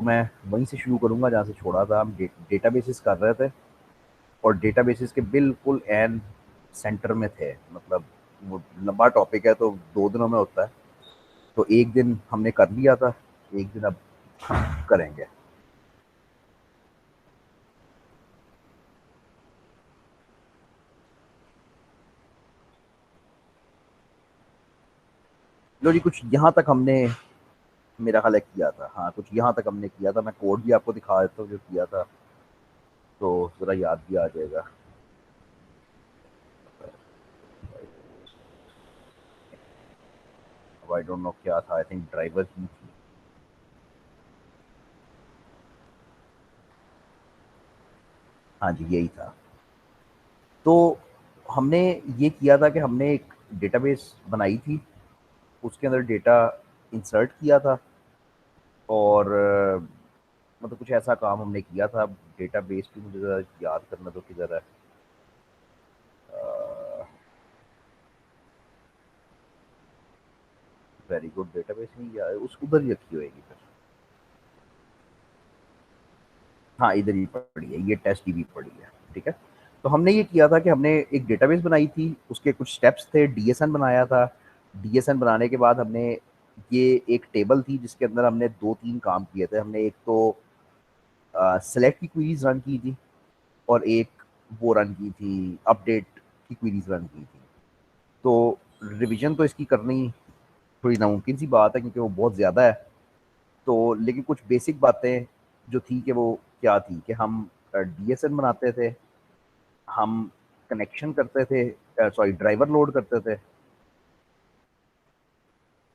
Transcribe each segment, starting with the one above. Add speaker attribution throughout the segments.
Speaker 1: मैं वहीं से शुरू करूंगा जहाँ से छोड़ा था। हम डेटाबेसेस कर रहे थे और डेटाबेसेस के बिल्कुल एंड सेंटर में थे। मतलब वो लंबा टॉपिक है तो 2 दिनों में होता है। तो एक दिन हमने कर लिया था, एक दिन अब करेंगे। लो जी, कुछ यहाँ तक हमने, मेरा ख्याल है किया था। हाँ, कुछ यहाँ तक हमने किया था। मैं कोड भी आपको दिखा देता हूँ जो किया था, तो ज़रा याद भी आ जाएगा। अब आई डोंट नो क्या था, आई थिंक ड्राइवर की थी। हाँ जी, यही था। तो हमने ये किया था कि हमने एक डेटाबेस बनाई थी, उसके अंदर डेटा इंसर्ट किया था। और मतलब कुछ ऐसा काम हमने किया था। डेटाबेस भी मुझे ज़रा याद करना तो किधर है। वेरी गुड, डेटाबेस नहीं यार, उस उधर ही रखी होएगी फिर। हाँ, इधर ही पड़ी है, ये टेस्ट डीबी पड़ी है। ठीक है। तो हमने ये किया था कि हमने एक डेटाबेस बनाई थी, उसके कुछ स्टेप्स थे, डीएसएन बनाया था। डीएसएन बनाने के बाद हमने, ये एक टेबल थी जिसके अंदर हमने 2-3 काम किए थे। हमने एक तो सेलेक्ट की क्वेरीज रन की थी, और एक वो रन की थी, अपडेट की क्वेरीज रन की थी। तो रिवीजन तो इसकी करनी थोड़ी नामुमकिन सी बात है क्योंकि वो बहुत ज़्यादा है। तो लेकिन कुछ बेसिक बातें जो थी कि वो क्या थी कि हम डीएसएन बनाते थे, हम कनेक्शन करते थे, सॉरी ड्राइवर लोड करते थे।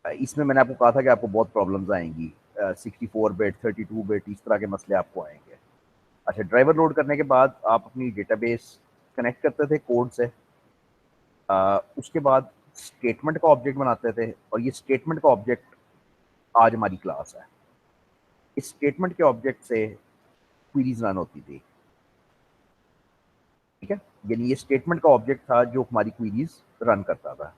Speaker 1: इसमें मैंने आपको कहा था कि आपको बहुत प्रॉब्लम्स आएंगी। 64 बिट, 32 बिट, इस तरह के मसले आपको आएंगे। अच्छा, ड्राइवर लोड करने के बाद आप अपनी डेटाबेस कनेक्ट करते थे कोड से। उसके बाद स्टेटमेंट का ऑब्जेक्ट बनाते थे, और ये स्टेटमेंट का ऑब्जेक्ट आज हमारी क्लास है। इस स्टेटमेंट के ऑब्जेक्ट से क्वेरीज रन होती थी। ठीक है। यानी ये स्टेटमेंट का ऑब्जेक्ट था जो हमारी क्वेरीज रन करता था।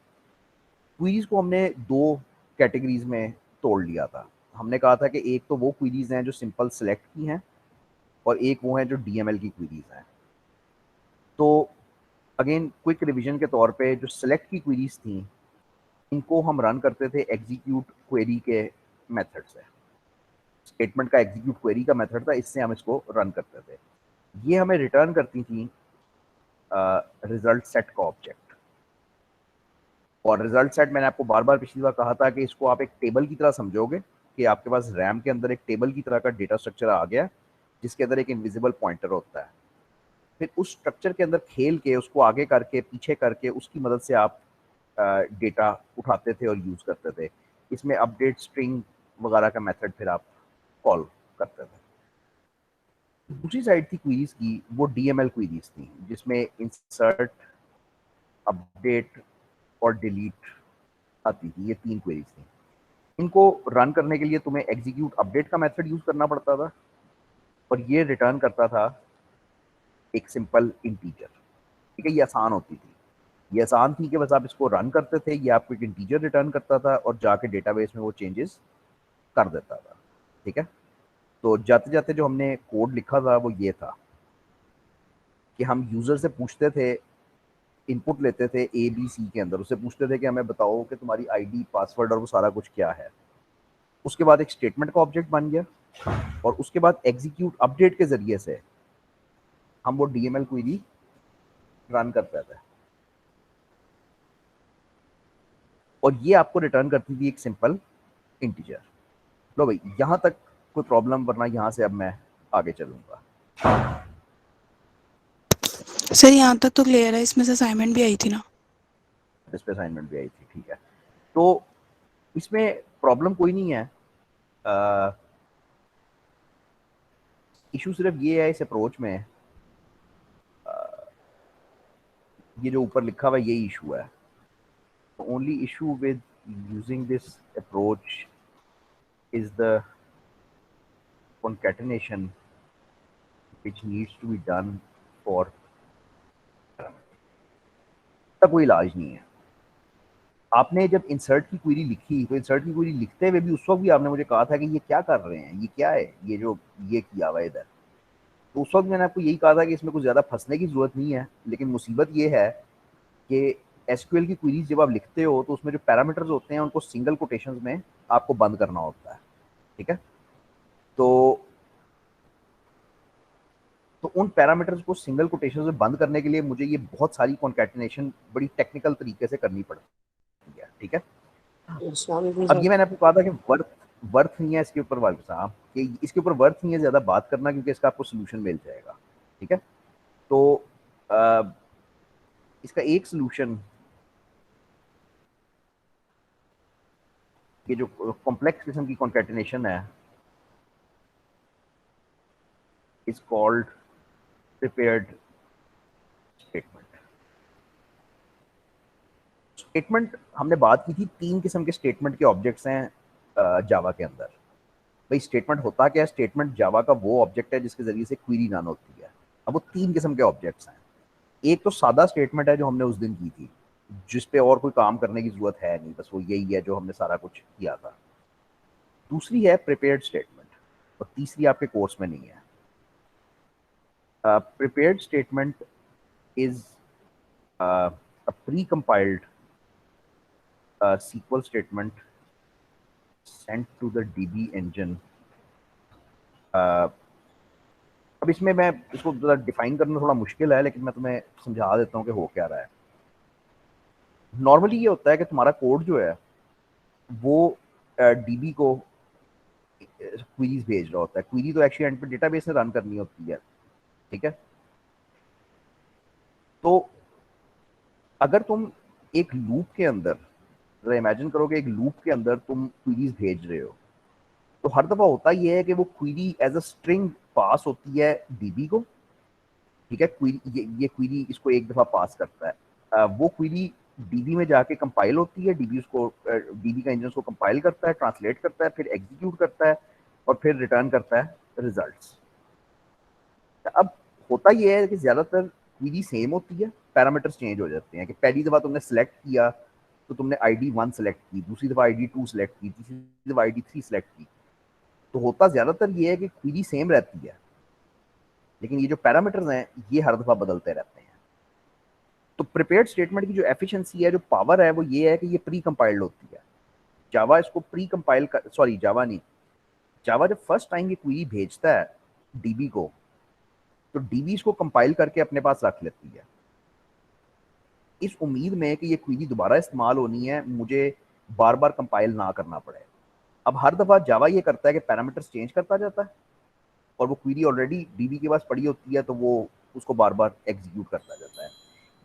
Speaker 1: क्वेरीज को हमने दो कैटेगरीज में तोड़ लिया था। हमने कहा था कि एक तो वो क्वेरीज हैं जो सिंपल सेलेक्ट की हैं, और एक वो हैं जो डीएमएल की क्वेरीज हैं। तो अगेन क्विक रिवीजन के तौर पे जो सेलेक्ट की क्वेरीज थी, इनको हम रन करते थे एग्जीक्यूट क्वेरी के मेथड से। स्टेटमेंट का एग्जीक्यूट क्वेरी का मेथड था, इससे हम इसको रन करते थे। ये हमें रिटर्न करती थी रिजल्ट सेट का ऑब्जेक्ट। और रिजल्ट सेट, मैंने आपको बार बार पिछली बार कहा था कि इसको आप एक टेबल की तरह समझोगे, कि आपके पास रैम के अंदर एक टेबल की तरह का डेटा स्ट्रक्चर आ गया, जिसके अंदर एक इनविजिबल पॉइंटर होता है। फिर उस स्ट्रक्चर के अंदर खेल के, उसको आगे करके पीछे करके, उसकी मदद से आप डेटा उठाते थे और यूज करते थे। इसमें अपडेट स्ट्रिंग वगैरह का मेथड फिर आप कॉल करते थे। दूसरी साइड थी क्वेरीज की, वो डीएमएल क्वेरीज थी, जिसमें इंसर्ट, अपडेट और डिलीट आती थी। ये 3 क्वेरीज थी। इनको रन करने के लिए तुम्हें एग्जीक्यूट अपडेट का मेथड यूज करना पड़ता था, और ये रिटर्न करता था एक सिंपल इंटीजर। ठीक है, ये आसान होती थी। ये आसान थी कि बस आप इसको रन करते थे, ये आपको एक इंटीजर रिटर्न करता था और जाके डेटाबेस में वो चेंजेस कर देता था। ठीक है। तो जाते जाते जो हमने कोड लिखा था वो ये था कि हम यूजर से पूछते थे, इनपुट लेते थे ए बी सी के अंदर, उससे पूछते थे कि हमें बताओ कि तुम्हारी आईडी, पासवर्ड और वो सारा कुछ क्या है। उसके बाद एक स्टेटमेंट का ऑब्जेक्ट बन गया, और उसके बाद एग्जीक्यूट अपडेट के जरिए से हम वो डीएमएल क्वेरी रन करते थे, और ये आपको रिटर्न करती थी एक सिंपल इंटीजर। लो भाई, यहां तक कोई प्रॉब्लम? वरना यहां से अब मैं आगे चलूंगा।
Speaker 2: सर यहाँ तक तो क्लियर है, इसमें से असाइनमेंट भी आई थी ना।
Speaker 1: इस पे असाइनमेंट भी आई थी। ठीक है। तो इसमें प्रॉब्लम कोई नहीं है। इशू सिर्फ ये है इस अप्रोच में, ये जो ऊपर लिखा हुआ है, ये इशू है। Only issue with using this approach is the concatenation which needs to be done for, का कोई इलाज नहीं है। आपने जब इंसर्ट की क्वेरी लिखी तो इंसर्ट की क्वेरी लिखते हुए भी उस वक्त भी आपने मुझे कहा था कि ये क्या कर रहे हैं, ये क्या है, ये जो ये किया हुआ है इधर। तो उस वक्त मैंने आपको यही कहा था कि इसमें कुछ ज़्यादा फंसने की ज़रूरत नहीं है, लेकिन मुसीबत ये है कि एसक्यूएल की क्वेरीज जब आप लिखते हो तो उसमें जो पैरामीटर्स होते हैं उनको सिंगल कोटेशंस में आपको बंद करना होता है, ठीक है। तो तो उन पैरामीटर्स को सिंगल कोटेशन में बंद करने के लिए मुझे ये बहुत सारी कॉन्कैटिनेशन बड़ी टेक्निकल तरीके से करनी पड़ती है, ठीक है।
Speaker 3: अस्सलाम वालेकुम
Speaker 1: अब
Speaker 3: सर।
Speaker 1: ये मैंने आपको कहा था कि वर्थ वर्थ नहीं है इसके ऊपर वाले साहब, कि इसके ऊपर वर्थ नहीं है ज़्यादा बात करना, क्योंकि इसका आपको सोल्यूशन मिल जाएगा, ठीक है। तो इसका एक सोल्यूशन, ये जो कॉम्प्लेक्स किस्म की कॉन्कैटिनेशन है, is called prepared statement. Statement हमने बात की थी, तीन किस्म के स्टेटमेंट के ऑब्जेक्ट्स हैं जावा के अंदर। भाई स्टेटमेंट होता क्या है? स्टेटमेंट जावा का वो ऑब्जेक्ट है जिसके जरिए से क्वेरी रन होती है। अब वो तीन किस्म के ऑब्जेक्ट्स हैं। एक तो सादा स्टेटमेंट है जो हमने उस दिन की थी, जिस पे और कोई काम करने की जरूरत है नहीं, बस वो यही है जो हमने सारा कुछ किया था। दूसरी है प्रिपेयर्ड स्टेटमेंट, और तीसरी आपके कोर्स में नहीं है। Prepared statement is a pre-compiled SQL statement sent to the DB engine. अब इसमें मैं इसको ज़रा डिफाइन करना थोड़ा मुश्किल है, लेकिन मैं तुम्हें समझा देता हूँ कि हो क्या रहा है। नॉर्मली ये होता है कि तुम्हारा कोड जो है वो डीबी को क्वेरीज भेज रहा होता है। क्वेरी तो एक्चुअली एंड पे डेटाबेस में रन करनी होती है, ठीक है। तो अगर तुम एक लूप के अंदर इमेजिन करो कि एक लूप के अंदर तुम क्वेरीज भेज रहे हो, तो हर दफा होता यह है कि वो query as a string pass होती है डीबी को, ठीक है। क्वेरी ये क्वेरी इसको एक दफा पास करता है, वो क्वेरी डीबी में जाके कंपाइल होती है, डीबी उसको डीबी का इंजन उसको कंपाइल करता है, ट्रांसलेट करता है, फिर एग्जीक्यूट करता है और फिर रिटर्न करता है रिजल्ट्स। अब होता यह है कि ज्यादातर क्वेरी सेम होती है, पैरामीटर्स चेंज हो जाते हैं। कि पहली दफा तुमने सेलेक्ट किया तो तुमने ID 1 सेलेक्ट की, दूसरी दफा ID 2 सेलेक्ट की, तीसरी दफा ID 3 सेलेक्ट की। तो होता ज्यादातर ये है कि क्वेरी सेम रहती है, लेकिन ये जो पैरामीटर्स हैं ये हर दफा बदलते रहते हैं। तो प्रिपेयर्ड स्टेटमेंट की जो एफिशिएंसी है, जो पावर है, वो ये है कि ये प्री कंपाइल्ड होती है। जावा इसको प्री कंपाइल कर, सॉरी जावा नहीं, जावा जब फर्स्ट टाइम ये क्वेरी भेजता है डीबी को, तो डीबी इसको कंपाइल करके अपने पास रख लेती है, इस उम्मीद में कि ये क्वेरी दोबारा इस्तेमाल होनी है, मुझे बार बार कंपाइल ना करना पड़े। अब हर दफा जावा ये करता है कि पैरामीटर्स चेंज करता जाता है, और वो क्वेरी ऑलरेडी डीबी के पास पड़ी होती है, तो वो उसको बार बार एग्जीक्यूट करता जाता है।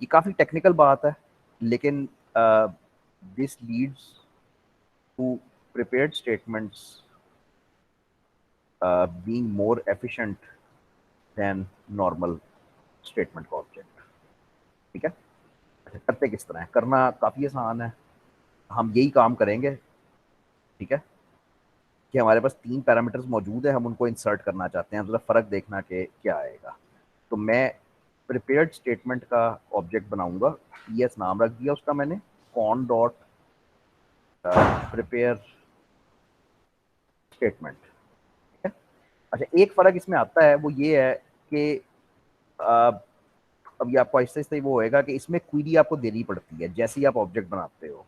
Speaker 1: ये काफ़ी टेक्निकल बात है, लेकिन this leads to prepared statements being more efficient than normal statement का ऑब्जेक्ट, ठीक है। अच्छा, करते किस तरह है? करना काफ़ी आसान है। हम यही काम करेंगे, ठीक है, कि हमारे पास तीन पैरामीटर्स मौजूद है, हम उनको इंसर्ट करना चाहते हैं, ज़रा फ़र्क देखना कि क्या आएगा। तो मैं प्रिपेयर्ड स्टेटमेंट का ऑब्जेक्ट बनाऊंगा, पीएस नाम रख दिया उसका मैंने, कॉन डॉट प्रिपेयर स्टेटमेंट, ठीक है। अच्छा, एक फ़र्क इसमें आता है, वो ये है कि अब ये आपको आहिस्ते आहिस्ते वो होएगा कि इसमें क्वेरी आपको देनी पड़ती है जैसे ही आप ऑब्जेक्ट बनाते हो।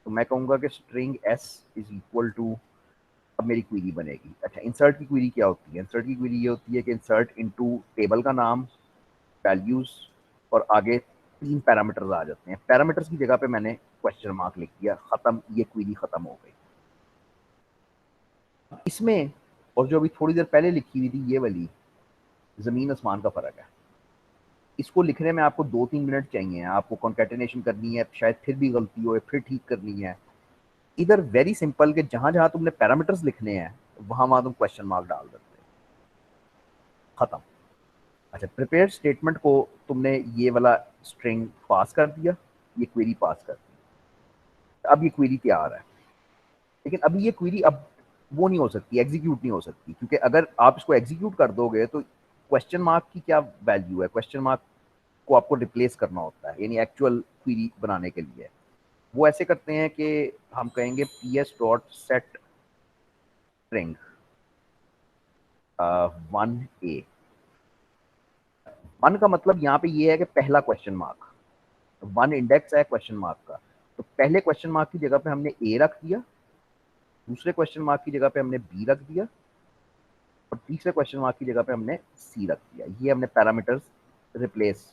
Speaker 1: तो मैं कहूँगा कि string S is equal to, अब मेरी क्वेरी बनेगी। अच्छा, इंसर्ट की क्वेरी क्या होती है? इंसर्ट की क्वेरी ये होती है कि इंसर्ट इनटू टेबल का नाम, वैल्यूज, और आगे तीन पैरामीटर्स आ जाते हैं। पैरामीटर्स की जगह पे मैंने क्वेश्चन मार्क लिख दिया, खत्म, ये क्वेरी खत्म हो गई। इसमें और जो अभी थोड़ी देर पहले लिखी हुई थी, ये वाली जमीन आसमान का फर्क है। इसको लिखने में आपको 2-3 मिनट चाहिए, आपको कॉन्कैटिनेशन करनी है, शायद फिर भी गलती हो, फिर ठीक करनी है। इधर वेरी सिंपल, कि जहां जहां तुमने पैरामीटर्स लिखने हैं वहां वहां तुम क्वेश्चन मार्क डाल देते हो, खत्म। अच्छा, प्रिपेयर स्टेटमेंट को तुमने ये वाला स्ट्रिंग पास कर दिया, ये क्वेरी पास कर दी, अब ये क्वेरी तैयार है। लेकिन अभी ये क्वेरी अब वो नहीं हो सकती, एग्जीक्यूट नहीं हो सकती, क्योंकि अगर आप इसको एग्जीक्यूट कर दोगे तो क्वेश्चन मार्क की क्या वैल्यू है? क्वेश्चन मार्क को आपको रिप्लेस करना होता है, यानी एक्चुअल क्वेरी बनाने के लिए। वो ऐसे करते हैं कि हम कहेंगे ps dot set string 1a। 1 का मतलब यहाँ पे ये है कि पहला क्वेश्चन मार्क, 1 इंडेक्स है क्वेश्चन मार्क का, तो पहले क्वेश्चन मार्क की जगह पे हमने a रख दिया, दूसरे क्वेश्चन मार्क की जगह पे हमने b रख दिया, और तीसरे क्वेश्चन मार्क की जगह पे हमने c रख दिया। ये हमने पैरामीटर्स रिप्लेस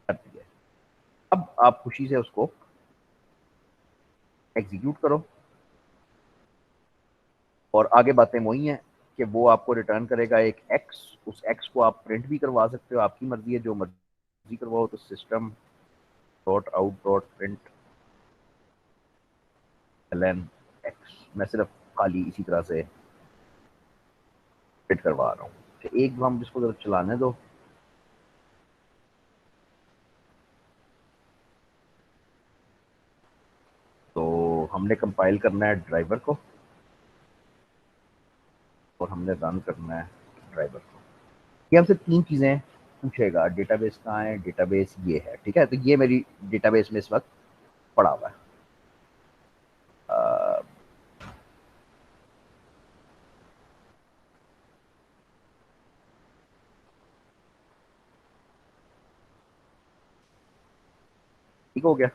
Speaker 1: कर दिए। अब आप खुशी से उसको एग्जीक्यूट करो और आगे बातें वही हैं कि वो आपको रिटर्न करेगा एक x। उस x को आप प्रिंट भी करवा सकते हो, आपकी मर्जी है, जो मर्जी करवाओ। तो system dot out dot print ln x, मैं सिर्फ खाली इसी तरह से प्रिंट करवा रहा हूँ। तो एक हम जिसको जरा चलाने दो। तो हमने कंपाइल करना है ड्राइवर को और हमने रन करना है ड्राइवर को। ये हमसे 3 चीज़ें पूछेगा, डेटाबेस कहाँ है, डेटाबेस ये है, ठीक है। तो ये मेरी डेटाबेस में इस वक्त पड़ा हुआ है। ठीक हो गया।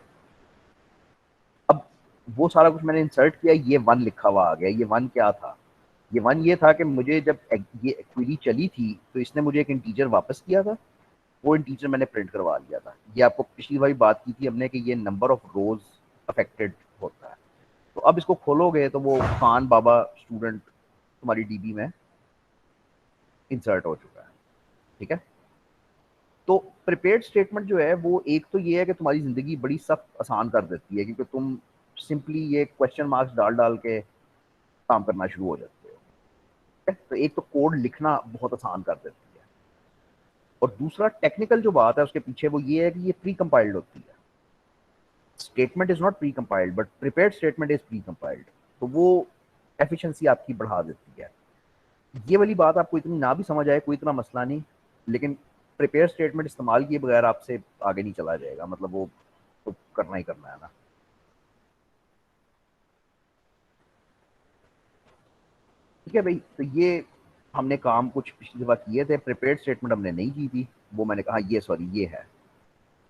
Speaker 1: अब वो सारा कुछ मैंने इंसर्ट किया, ये 1 लिखा हुआ आ गया। ये 1 क्या था? ये 1 ये था कि मुझे जब ये क्वेरी चली थी तो इसने मुझे एक इंटीजर वापस किया था, वो इंटीजर मैंने प्रिंट करवा लिया था। ये आपको पिछली बार बात की थी हमने कि ये नंबर ऑफ रोज अफेक्टेड होता है। तो अब इसको खोलोगे तो वो खान बाबा स्टूडेंट तुम्हारी डीबी में इंसर्ट हो चुका है, ठीक है। तो प्रिपेयर्ड स्टेटमेंट जो है वो एक तो ये है कि तुम्हारी ज़िंदगी बड़ी सख्त आसान कर देती है, क्योंकि तुम सिंपली ये क्वेश्चन मार्क्स डाल डाल के काम करना शुरू हो जाते हो, ठीक है? तो एक तो कोड लिखना बहुत आसान कर देती है, और दूसरा टेक्निकल जो बात है उसके पीछे वो ये है कि ये प्री कंपाइल्ड होती है। Statement is not pre compiled but prepared statement is pre compiled, तो वो एफिशिएंसी आपकी बढ़ा देती है। ये वाली बात आपको इतनी ना भी समझ आए कोई इतना मसला नहीं, लेकिन प्रिपेयर स्टेटमेंट इस्तेमाल किए बगैर आपसे आगे नहीं चला जाएगा, मतलब वो तो करना ही करना है ना। ठीक है भाई, तो ये हमने काम कुछ पिछली दफा किए थे, प्रिपेयर स्टेटमेंट हमने नहीं की थी, वो मैंने कहा ये सॉरी ये है।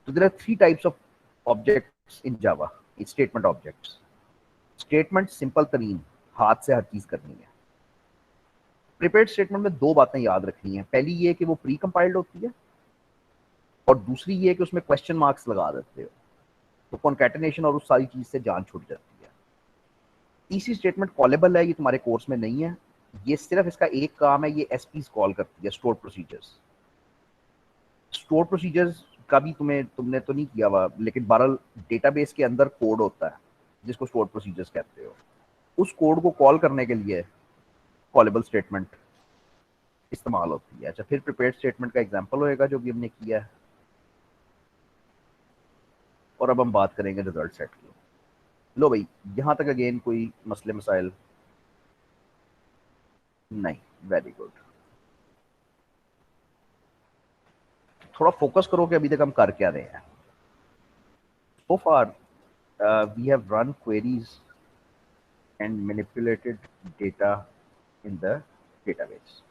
Speaker 1: तो there are 3 types of objects in Java, statement objects. Statement simple तरीन, हाथ से हर चीज करनी है। प्रिपेयर्ड स्टेटमेंट में 2 बातें याद रखनी है, पहली ये कि वो प्री कंपाइल्ड होती है, और दूसरी ये कि उसमें क्वेश्चन मार्क्स लगा देते हो, तो कॉन्कैटिनेशन और उस सारी चीज से जान छूट जाती है। तीसरी स्टेटमेंट कॉलेबल है, ये तुम्हारे कोर्स में नहीं है, ये सिर्फ इसका एक काम है, ये एसपीज कॉल करती है, स्टोर प्रोसीजर्स। स्टोर प्रोसीजर्स का भी तुमने तो नहीं किया हुआ, लेकिन बहरहाल डेटाबेस के अंदर कोड होता है जिसको स्टोर प्रोसीजर्स कहते हो। उस कोड को कॉल करने के लिए कॉलेबल स्टेटमेंट इस्तेमाल होती है। अच्छा, फिर प्रिपेयर्ड स्टेटमेंट का एग्जांपल होएगा जो भी हमने किया है, और अब हम बात करेंगे रिजल्ट सेट की। लो भाई, यहां तक अगेन कोई मसले मसाइल नहीं? Very good. थोड़ा फोकस करो कि अभी तक हम कर क्या रहे हैं। So far we have run queries and manipulated data in the database.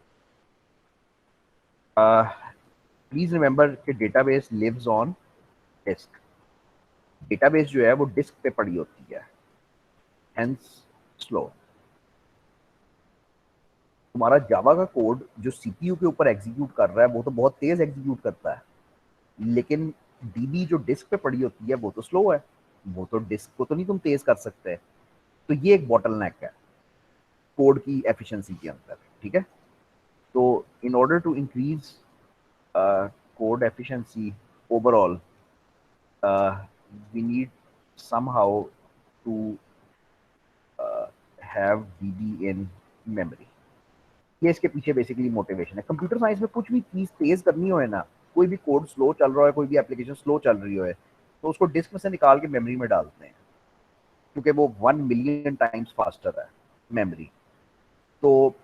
Speaker 1: Please remember कि database lives on disk. Database जो है वो डिस्क पे पड़ी होती है, हेंस स्लो। तुम्हारा जावा का कोड जो सीपीयू के ऊपर एग्जीक्यूट कर रहा है वो तो बहुत तेज एग्जीक्यूट करता है, लेकिन डीबी जो डिस्क पे पड़ी होती है वो तो स्लो है, वो तो डिस्क को तो नहीं तुम तेज कर सकते। तो ये एक बॉटलनेक है कोड की एफिशिएंसी के अंदर, ठीक है। तो in order to increase code efficiency overall, we need somehow to have db in memory। ये इसके पीछे बेसिकली मोटिवेशन है। कंप्यूटर साइंस में कुछ भी चीज तेज करनी हो है ना, कोई भी कोड स्लो चल रहा है, कोई भी एप्लीकेशन स्लो चल रही है, तो उसको डिस्क में से निकाल के मेमोरी में डालते हैं, क्योंकि वो 1 मिलियन टाइम्स फास्टर है मेमोरी। तो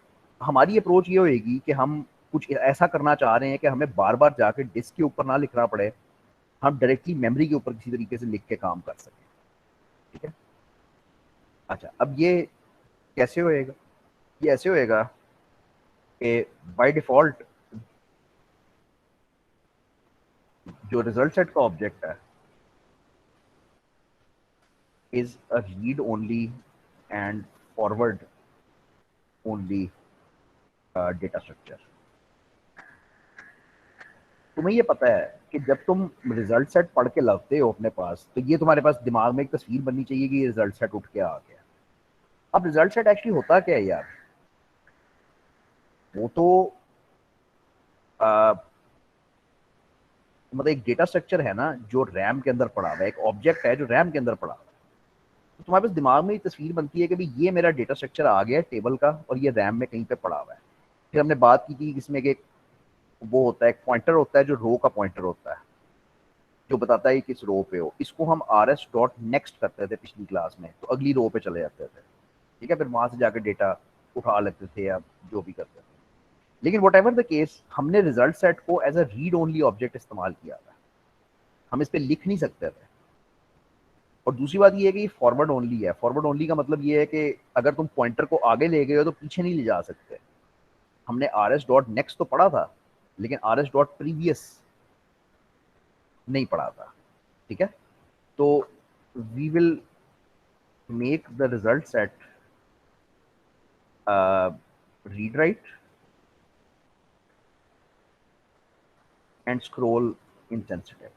Speaker 1: हमारी अप्रोच ये होगी कि हम कुछ ऐसा करना चाह रहे हैं कि हमें बार बार जाके डिस्क के ऊपर ना लिखना पड़े, हम डायरेक्टली मेमोरी के ऊपर किसी तरीके से लिख के काम कर सकें। ठीक है। अच्छा, अब ये कैसे होएगा? ये ऐसे होएगा कि बाय डिफॉल्ट जो रिजल्ट सेट का ऑब्जेक्ट है is a read only and forward only data structure. तुम्हें ये पता है कि जब तुम रिजल्ट सेट पढ़ के लाते हो अपने पास, तो ये तुम्हारे पास दिमाग में एक तस्वीर बननी चाहिए कि ये रिजल्ट सेट उठ के आ गया। अब रिजल्ट सेट एक्चुअली होता क्या है यार? वो तो मतलब एक डेटा स्ट्रक्चर है ना जो रैम के अंदर पड़ा हुआ है, एक ऑब्जेक्ट है जो रैम के अंदर पड़ा हुआ है। तो तुम्हारे पास दिमाग में ये तस्वीर बनती है कि भाई ये मेरा डेटा स्ट्रक्चर आ गया है टेबल का और ये रैम में कहीं पे पड़ा हुआ है। फिर हमने बात की थी इसमें एक वो होता है, एक पॉइंटर होता है जो रो का पॉइंटर होता है, जो बताता है किस रो पे हो। इसको हम rs डॉट नेक्स्ट करते थे पिछली क्लास में, तो अगली रो पे चले जाते थे। ठीक है, फिर वहां से जाकर डेटा उठा लेते थे या जो भी करते थे। लेकिन वट एवर द केस, हमने रिजल्ट सेट को as a read only object इस्तेमाल किया था, हम इस पर लिख नहीं सकते थे। और दूसरी बात ये है कि फॉरवर्ड ओनली है। फॉरवर्ड ओनली का मतलब ये है कि अगर तुम पॉइंटर को आगे ले गए हो तो पीछे नहीं ले जा सकते। हमने rs डॉट नेक्स्ट तो पढ़ा था, लेकिन rs डॉट प्रीवियस नहीं पढ़ा था। ठीक है, तो we will make the result set read write and scroll insensitive.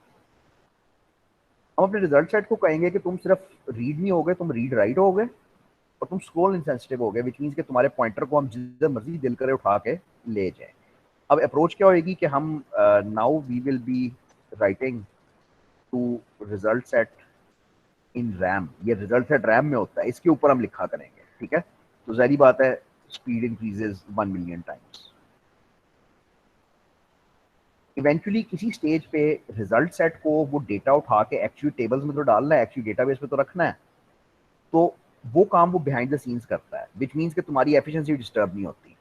Speaker 1: हम अपने रिजल्ट सेट को कहेंगे कि तुम सिर्फ रीड नहीं होगे, तुम रीड राइट होगे और तुम स्क्रॉल इनसेंसिटिव होगे, विच मीन्स कि तुम्हारे पॉइंटर को हम जिधर मर्जी दिल करे उठा के ले जाए। अब अप्रोच क्या होगी कि हम now we will be writing to result set in RAM. ये रिजल्ट सेट रैम में होता है, इसके ऊपर हम लिखा करेंगे। ठीक है, तो जाहिर बात है speed increases 1 million times. Eventually किसी स्टेज पे रिजल्ट सेट को वो डेटा उठा के एक्चुअली टेबल्स में तो डालना है, एक्चुअली डेटाबेस में तो रखना है। तो वो काम वो बिहाइंड द सीन्स करता है, विच मीन्स कि तुम्हारी एफिशिएंसी डिस्टर्ब नहीं होती।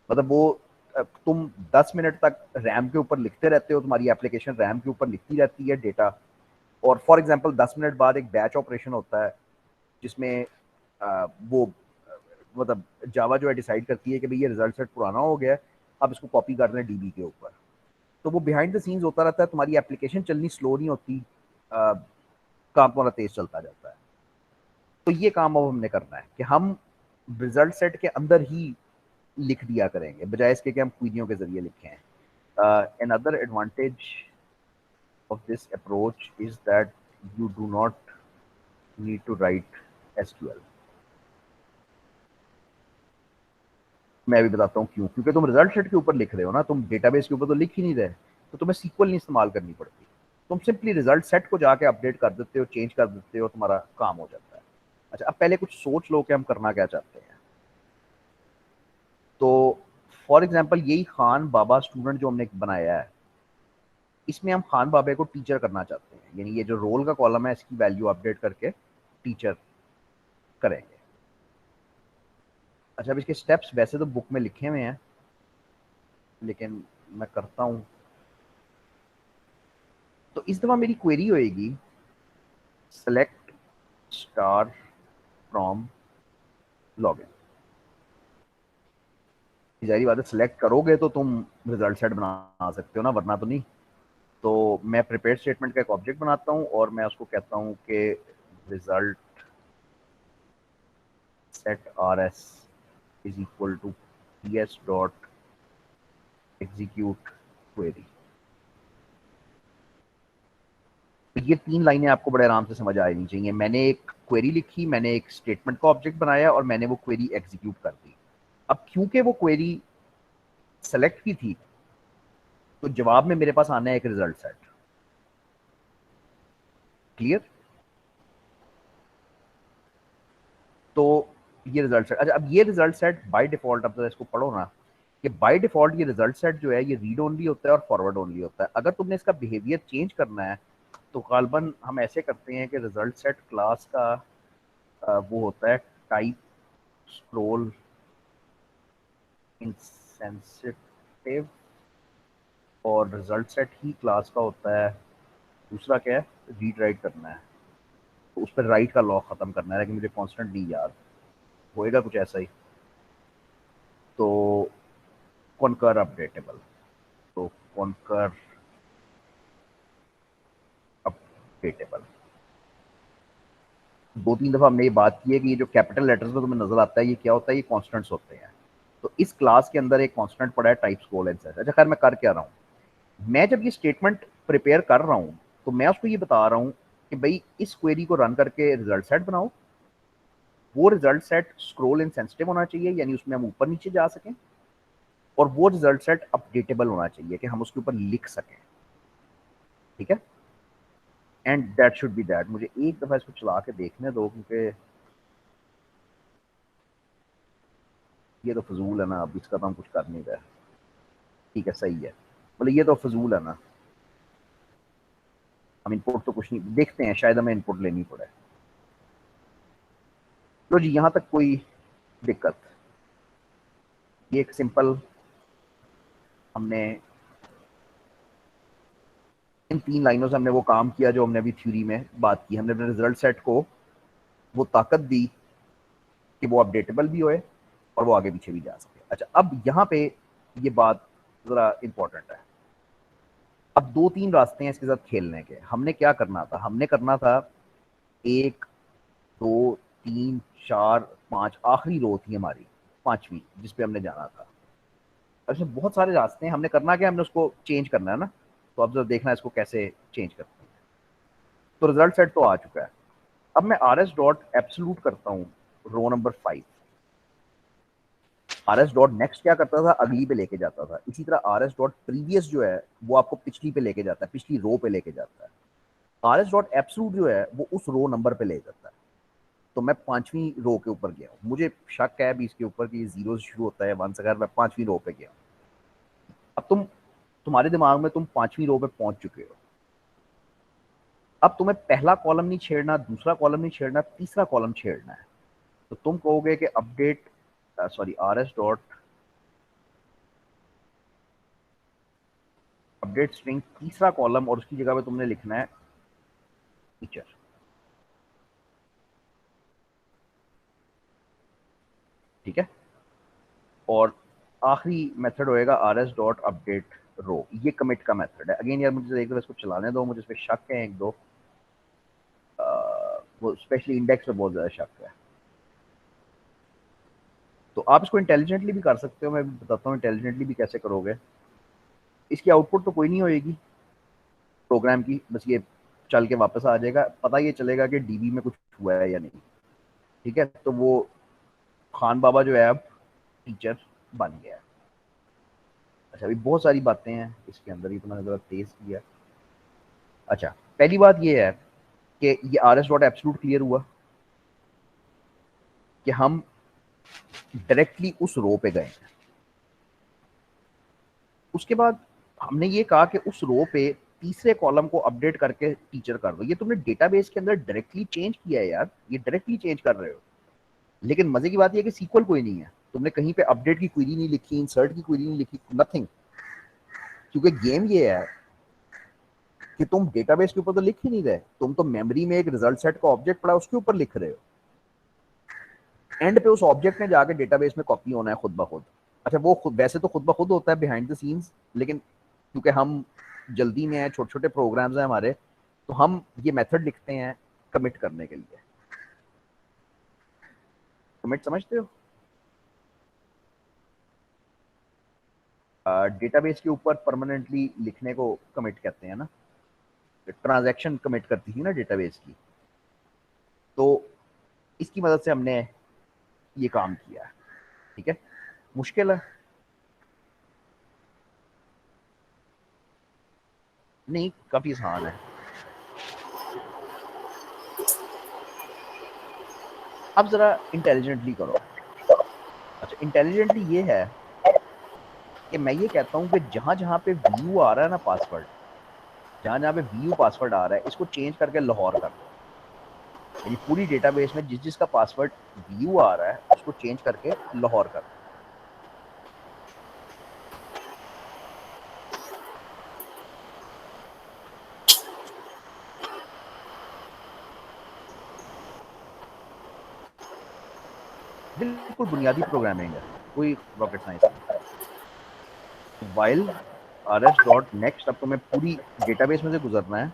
Speaker 1: मतलब वो तुम 10 मिनट तक रैम के ऊपर लिखते रहते हो, तुम्हारी एप्लीकेशन रैम के ऊपर लिखती रहती है डेटा। और फॉर एग्जांपल 10 मिनट बाद एक बैच ऑपरेशन होता है जिसमें वो मतलब जावा जो है डिसाइड करती है कि भाई ये रिजल्ट सेट पुराना हो गया है, अब इसको कॉपी कर रहे हैं डीबी के ऊपर। तो वो बिहाइंड द सीन्स होता रहता है, तुम्हारी एप्लीकेशन चलनी स्लो नहीं होती, काम तुम्हारा तेज चलता जाता है। तो ये काम अब हमने करना है कि हम रिजल्ट सेट के अंदर ही लिख दिया करेंगे, बजाय इसके कि हम क्वेरियों के जरिए लिखें। another advantage of this approach is that you do not need to write SQL। मैं भी बताता हूँ क्यों। क्योंकि तुम रिजल्ट सेट के ऊपर लिख रहे हो ना, तुम डेटाबेस के ऊपर तो लिख ही नहीं रहे, तो तुम्हें सीक्वल नहीं इस्तेमाल करनी पड़ती। तुम सिंपली रिजल्ट सेट को जाके अपडेट कर देते हो, चेंज कर देते हो, तुम्हारा काम हो जाता है। अच्छा, अब पहले कुछ सोच लो कि हम करना क्या चाहते हैं। तो फॉर एग्जाम्पल यही खान बाबा स्टूडेंट जो हमने बनाया है, इसमें हम खान बाबा को टीचर करना चाहते हैं, यानी ये जो रोल का कॉलम है इसकी वैल्यू अपडेट करके टीचर करेंगे। अच्छा, अब इसके स्टेप्स वैसे तो बुक में लिखे हुए हैं, लेकिन मैं करता हूँ। तो इस दफा मेरी क्वेरी होएगी सेलेक्ट स्टार फ्रॉम लॉगिन। जाहिर बात है सेलेक्ट करोगे तो तुम रिजल्ट सेट बना सकते हो ना, वरना तो नहीं। तो मैं प्रिपेयर स्टेटमेंट का एक ऑब्जेक्ट बनाता हूँ और मैं उसको कहता हूँ कि result set rs is equal to ps dot execute query. तो ये 3 लाइनें आपको बड़े आराम से समझ आ जानी चाहिए। मैंने एक क्वेरी लिखी, मैंने एक स्टेटमेंट का ऑब्जेक्ट बनाया और मैंने वो क्वेरी एग्जीक्यूट कर दी। अब क्योंकि वो क्वेरी सेलेक्ट की थी, तो जवाब में मेरे पास आना है एक रिजल्ट सेट। क्लियर? तो ये रिजल्ट सेट, अच्छा अब ये रिजल्ट सेट बाय डिफॉल्ट, अब तो इसको पढ़ो ना, कि बाय डिफॉल्ट ये रिजल्ट सेट जो है ये रीड ओनली होता है और फॉरवर्ड ओनली होता है। अगर तुमने इसका बिहेवियर चेंज करना है तो गालबन हम ऐसे करते हैं कि रिजल्ट सेट क्लास का वो होता है टाइप स्क्रॉल इनसेंसिटिव, और रिजल्ट सेट ही क्लास का होता है दूसरा क्या है, रीड राइट करना है। तो उस पर राइट का लॉ ख़त्म करना है कि मुझे कांस्टेंट नहीं याद, होएगा कुछ ऐसा ही। तो कॉन्कर अपडेटेबल, तो कॉन्कर अपडेटेबल 2-3 दफ़ा हमने ये बात की है कि ये जो कैपिटल लेटर्स में तुम्हें नज़र आता है ये क्या होता है, ये कॉन्स्टेंट्स होते हैं। तो इस क्लास के अंदर एक कांस्टेंट पड़ा है टाइप स्कोल एंड सेट। अच्छा खैर मैं कर क्या रहा हूँ, मैं जब ये स्टेटमेंट प्रिपेयर कर रहा हूँ तो मैं उसको ये बता रहा हूँ कि भाई इस क्वेरी को रन करके रिजल्ट सेट बनाओ। वो result set scroll and sensitive होना चाहिए, यानी उसमें हम ऊपर नीचे जा सकें, और वो रिजल्ट सेट अपडेटेबल होना चाहिए कि हम उसके ऊपर लिख सकें। ठीक है, and that should be that. मुझे एक दफ़ा इसको चला के देखने दो, क्योंकि ये तो फजूल है ना, अब इसका तो हम कुछ कर नहीं रहे। ठीक है सही है, मतलब ये तो फजूल है ना, हम इनपुट तो कुछ नहीं देखते हैं, शायद हमें इनपुट लेनी पड़े। तो जी यहाँ तक कोई दिक्कत, ये एक सिंपल हमने इन 3 लाइनों से हमने वो काम किया जो हमने अभी थ्योरी में बात की। हमने अपने रिजल्ट सेट को वो ताकत दी कि वो अपडेटेबल भी होए और वो आगे पीछे भी जा सके। अच्छा अब यहाँ पे ये बात ज़रा इंपॉर्टेंट है। अब 2-3 रास्ते हैं इसके साथ खेलने के। हमने क्या करना था, हमने करना था 1 2 3 4 5, आखिरी रो थी हमारी 5वीं जिस पे हमने जाना था। अच्छा बहुत सारे रास्ते हैं, हमने करना क्या, हमने उसको चेंज करना है ना। तो अब जरा देखना इसको कैसे चेंज करते हैं। तो रिजल्ट सेट तो आ चुका है। अब मैं आर एस डॉट एब्सोल्यूट करता हूँ row number 5। R S dot next क्या करता था, अगली पे लेके जाता था। इसी तरह आर एस डॉट प्रीवियस जो है वो आपको पिछली पे लेके जाता है, पिछली रो पे लेके जाता है। आर एस डॉट एब्सोल्यूट जो है वो उस रो नंबर पे ले जाता है। तो मैं 5वीं रो के ऊपर गया हूँ, मुझे शक है भी इसके ऊपर कि 0 से शुरू होता है 1 से, अगर मैं 5वीं रो पे गया हूँ। अब तुम्हारे दिमाग में तुम 5वीं रो पे पहुंच चुके हो। अब तुम्हें पहला कॉलम नहीं छेड़ना, दूसरा कॉलम नहीं छेड़ना, तीसरा कॉलम छेड़ना है। तो तुम कहोगे कि update sorry R S dot update string तीसरा कॉलम, और उसकी जगह पे तुमने लिखना है टीचर। ठीक है, और आखिरी मेथड होएगा आर एस डॉट अपडेट रो। ये कमिट का मेथड है। अगेन यार मुझे एक दफा इसको चलाने दो, मुझे इस पर शक है एक दो, वो स्पेशली इंडेक्स पे बहुत ज्यादा शक है। तो आप इसको इंटेलिजेंटली भी कर सकते हो, मैं बताता हूँ इंटेलिजेंटली भी कैसे करोगे। इसकी आउटपुट तो कोई नहीं होएगी प्रोग्राम की, बस ये चल के वापस आ जाएगा, पता ये चलेगा कि डीबी में कुछ हुआ है या नहीं। ठीक है, तो वो खान बाबा जो है अब टीचर बन गया है। अच्छा अभी बहुत सारी बातें हैं इसके अंदर, ये तो मैंने ज़रा तेज किया। अच्छा पहली बात ये है कि ये are S dot absolute clear हुआ कि हम डायरेक्टली उस रो पे गए। उसके बाद हमने ये कहा कि उस रो पे तीसरे कॉलम को अपडेट करके टीचर कर दो। ये तुमने डेटाबेस के अंदर डायरेक्टली चेंज किया है यार, ये डायरेक्टली चेंज कर रहे हो। लेकिन मजे की बात यह है कि सीक्वल कोई नहीं है, तुमने कहीं पे अपडेट की क्वेरी नहीं लिखी, इंसर्ट की क्वेरी नहीं लिखी, नथिंग। क्योंकि गेम ये है कि तुम डेटाबेस के ऊपर तो लिख ही नहीं रहे, तुम तो मेमोरी में एक रिजल्ट सेट का ऑब्जेक्ट पड़ा उसके ऊपर लिख रहे हो। एंड पे उस ऑब्जेक्ट ने जाके डेटाबेस में कॉपी होना है खुद ब खुद। अच्छा वो खुद वैसे तो खुद ब खुद होता है बिहाइंड द सीन्स, लेकिन क्योंकि हम जल्दी में हैं, छोटे छोटे प्रोग्राम्स हैं हमारे, तो हम ये मेथड लिखते हैं कमिट करने के लिए। कमिट समझते हो, डेटाबेस के ऊपर परमानेंटली लिखने को कमिट कहते हैं ना। ट्रांजैक्शन कमिट करती थी ना डेटाबेस की, तो इसकी मदद से हमने ये काम किया है। ठीक है, मुश्किल है नहीं, काफी आसान है। अब जरा इंटेलिजेंटली करो। अच्छा इंटेलिजेंटली ये है कि मैं ये कहता हूँ कि जहां जहां पे व्यू आ रहा है ना पासवर्ड, जहां जहां पे व्यू पासवर्ड आ रहा है इसको चेंज करके लाहौर कर दो। यानी पूरी डेटाबेस में जिस जिसका पासवर्ड व्यू आ रहा है उसको चेंज करके लाहौर कर दो। बिल्कुल बुनियादी प्रोग्रामिंग है, कोई रॉकेट साइंस नहीं। वाइल rs डॉट नेक्स्ट, अब तुम्हें पूरी डेटाबेस में से गुजरना है,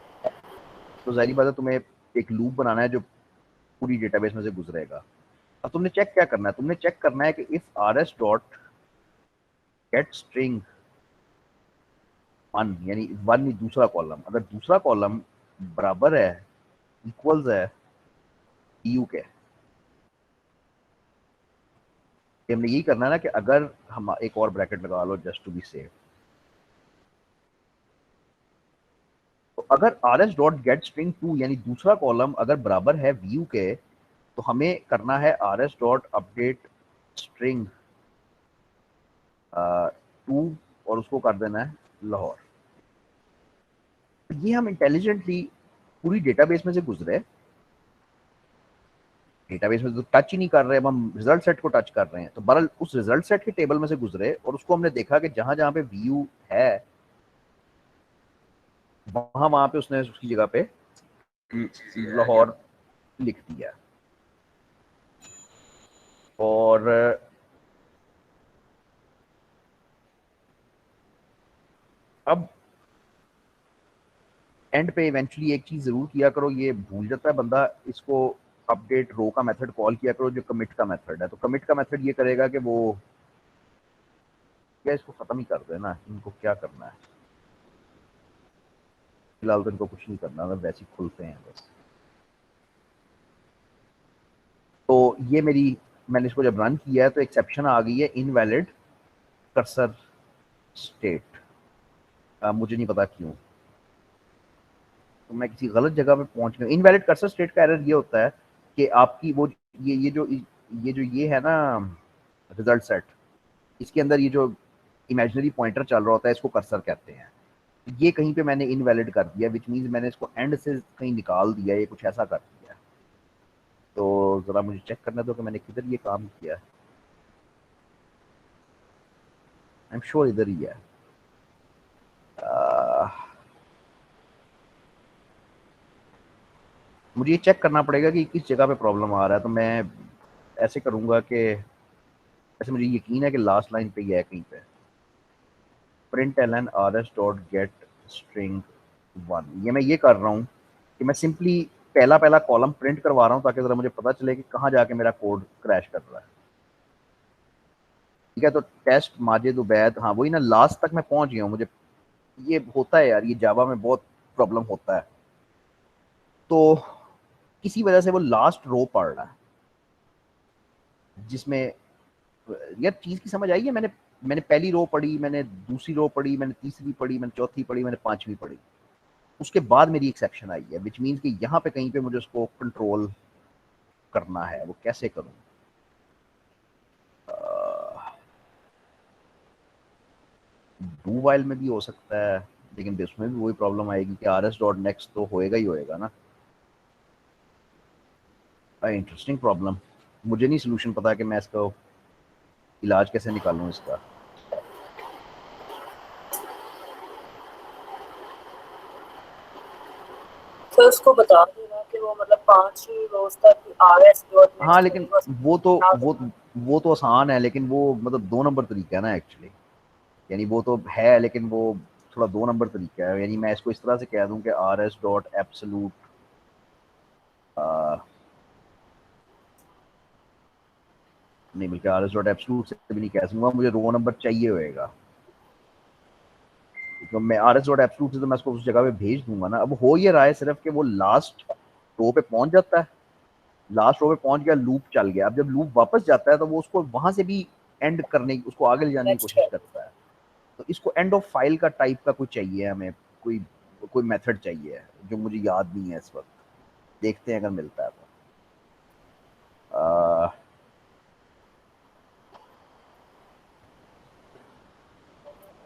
Speaker 1: तो जाहिर बात है तुम्हें एक लूप बनाना है जो पूरी डेटाबेस में से गुजरेगा। अब तुमने चेक क्या करना है, तुमने चेक करना है कि if rs dot get string one, यानी वन दूसरा कॉलम, अगर दूसरा कॉलम बराबर है, इक्वल्स है यू के, हमने यही करना है ना कि अगर हम एक और ब्रैकेट लगा लो जस्ट टू बी सेफ, तो अगर rs dot get string two यानी दूसरा कॉलम अगर बराबर है व्यू के, तो हमें करना है rs dot update string two और उसको कर देना है लाहौर। ये हम इंटेलिजेंटली पूरी डेटाबेस में से गुजरे, डेटाबेस में तो टच ही नहीं कर रहे, अब हम रिजल्ट सेट को टच कर रहे हैं, तो बहरहाल उस रिजल्ट सेट के टेबल में से गुजरे और उसको हमने देखा कि जहां जहां पे व्यू है वहां वहां पे उसने उसकी जगह पे लाहौर लिख दिया। और अब एंड पे इवेंचुअली एक चीज जरूर किया करो, ये भूल जाता है बंदा, इसको अपडेट रो का मेथड कॉल किया करो जो कमिट का मेथड है। तो कमिट का मेथड ये करेगा कि वो क्या इसको खत्म ही कर देना, इनको क्या करना है, फिलहाल तो इनको कुछ नहीं करना, वैसे ही खुलते हैं बस। तो ये मेरी, मैंने इसको जब रन किया है तो एक्सेप्शन आ गई है इनवैलिड कर्सर स्टेट, मुझे नहीं पता क्यों, तो मैं किसी गलत जगह पे पहुंच गया। इनवैलिड कर्सर स्टेट का एरर ये होता है कि आपकी वो ये है ना रिजल्ट सेट, इसके अंदर ये जो इमेजिनरी पॉइंटर चल रहा होता है इसको कर्सर कहते हैं। ये कहीं पे मैंने इनवैलिड कर दिया, विच मीन्स मैंने इसको एंड से कहीं निकाल दिया, ये कुछ ऐसा कर दिया। तो जरा मुझे चेक करने दो कि मैंने किधर ये काम किया। आई एम श्योर इधर ही है। मुझे ये चेक करना पड़ेगा कि किस जगह पे प्रॉब्लम आ रहा है, तो मैं ऐसे करूंगा कि ऐसे मुझे यकीन है कि लास्ट लाइन पे ही है कहीं पे, print L N R S dot get string one. ये मैं ये कर रहा हूँ कि मैं सिंपली पहला पहला कॉलम प्रिंट करवा रहा हूँ ताकि जरा मुझे पता चले कि कहाँ जाके मेरा कोड क्रैश कर रहा है। ठीक है, तो टेस्ट माजिद उबैद, हाँ वही ना, लास्ट तक मैं पहुंच गया हूँ। मुझे ये होता है यार, ये जावा में बहुत प्रॉब्लम होता है, तो किसी वजह से वो लास्ट रो पढ़ रहा है जिसमें, यार चीज की समझ आई है, मैंने मैंने पहली रो पढ़ी, मैंने दूसरी रो पढ़ी, मैंने तीसरी पढ़ी, मैंने चौथी पढ़ी, मैंने पांचवी पढ़ी, उसके बाद मेरी एक्सेप्शन आई है, विच मीन्स कि यहाँ पे कहीं पे मुझे उसको कंट्रोल करना है। वो कैसे करूँ? डू वाइल में भी हो सकता है, लेकिन उसमें भी वही प्रॉब्लम आएगी कि आर एस डॉट नेक्स्ट तो होएगा ही होएगा ना। इंटरेस्टिंग प्रॉब्लम, मुझे नहीं सोल्यूशन पता कि मैं इसका इलाज कैसे निकालूं इसका।
Speaker 3: तो उसको बता देना कि वो मतलब 5 रोज तक RS डॉट
Speaker 1: हाँ
Speaker 3: नेक्स्ट
Speaker 1: लेकिन
Speaker 3: करेगा,
Speaker 1: वो तो
Speaker 3: बता
Speaker 1: वो
Speaker 3: देना।
Speaker 1: वो तो आसान है, लेकिन वो मतलब 2 नंबर तरीका है ना एक्चुअली, यानी वो तो है लेकिन वो थोड़ा 2 नंबर तरीका है। यानी मैं इसको इस तरह से कह दूं कि आर एस डॉट एब्सोलूट, नहीं बल्कि आर एस डॉट एब्सोलूट से भी नहीं कह सकूंगा, मुझे रो नंबर चाहिए होएगा। तो मैं आर एस डॉट एब्सोलूट से तो मैं उसको उस जगह पे भेज दूंगा ना। अब हो ये रहा है सिर्फ कि वो लास्ट रो पे पहुंच जाता है, लास्ट रो पे पहुंच गया, लूप चल गया। अब जब लूप वापस जाता है तो वो उसको वहां से भी एंड करने की, उसको आगे ले जाने की
Speaker 3: नेक्स्ट
Speaker 1: कोशिश करता है। तो इसको एंड ऑफ फाइल का टाइप का कुछ चाहिए हमें, कोई कोई मेथड चाहिए जो मुझे याद नहीं है इस वक्त, देखते हैं अगर मिलता है तो।